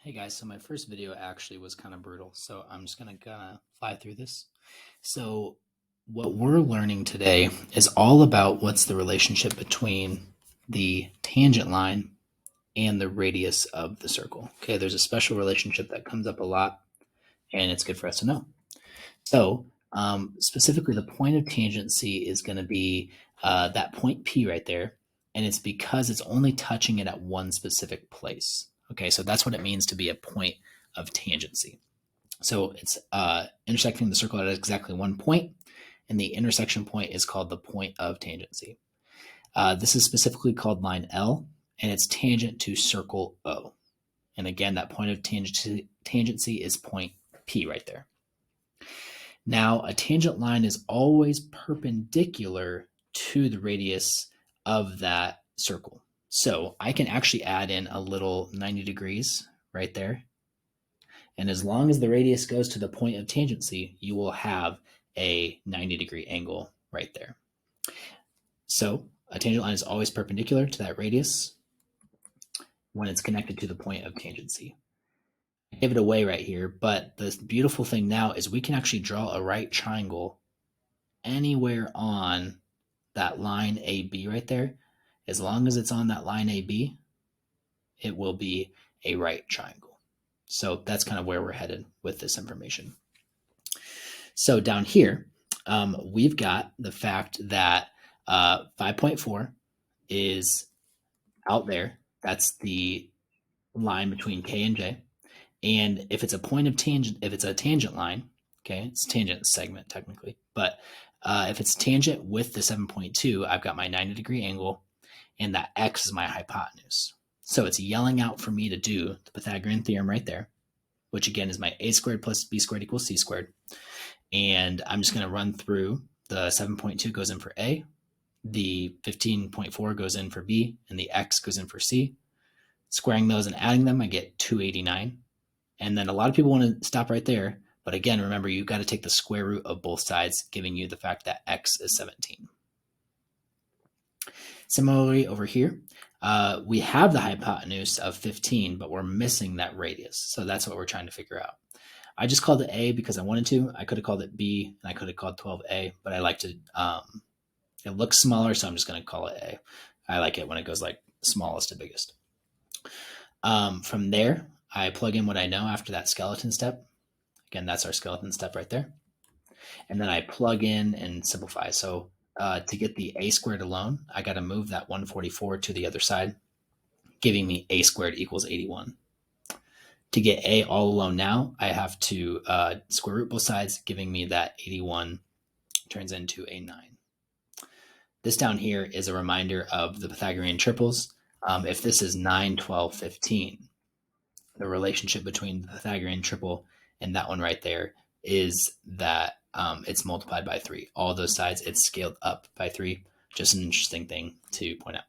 Hey guys, so my first video actually was kind of brutal, so I'm just gonna fly through this. So what we're learning today is all about what's the relationship between the tangent line and the radius of the circle. Okay, there's a special relationship that comes up a lot, and it's good for us to know. So specifically, the point of tangency is going to be that point P right there, and it's because it's only touching it at one specific place. Okay, so that's what it means to be a point of tangency. So it's intersecting the circle at exactly one point, and the intersection point is called the point of tangency. This is specifically called line L, and it's tangent to circle O. And again, that point of tangency is point P right there. Now, a tangent line is always perpendicular to the radius of that circle. So I can actually add in a little 90 degrees right there. And as long as the radius goes to the point of tangency, you will have a 90-degree angle right there. So a tangent line is always perpendicular to that radius when it's connected to the point of tangency. I give it away right here, but the beautiful thing now is we can actually draw a right triangle anywhere on that line AB right there. As long as it's on that line AB, it will be a right triangle. So that's kind of where we're headed with this information. So down here, we've got the fact that 5.4 is out there. That's the line between K and J. And if it's a point of tangent, if it's a tangent line, okay, it's tangent segment technically, but if it's tangent with the 7.2, I've got my 90-degree angle, and that x is my hypotenuse. So it's yelling out for me to do the Pythagorean theorem right there, which again is my a squared plus b squared equals c squared. And I'm just going to run through the 7.2 goes in for A, the 15.4 goes in for B, and the x goes in for C. Squaring those and adding them, I get 289. And then a lot of people want to stop right there. But again, remember, you've got to take the square root of both sides, giving you the fact that x is 17. Similarly, over here, we have the hypotenuse of 15, but we're missing that radius. So that's what we're trying to figure out. I just called it A because I wanted to. I could have called it B, and I could have called 12A, but I like to, it looks smaller, so I'm just going to call it A. I like it when it goes like smallest to biggest. From there, I plug in what I know after that skeleton step. Again, that's our skeleton step right there. And then I plug in and simplify. So to get the a squared alone, I got to move that 144 to the other side, giving me a squared equals 81. To get a all alone now, I have to square root both sides, giving me that 81 turns into a 9. This down here is a reminder of the Pythagorean triples. If this is 9, 12, 15, the relationship between the Pythagorean triple and that one right there is that it's multiplied by 3. All those sides, it's scaled up by 3. Just an interesting thing to point out.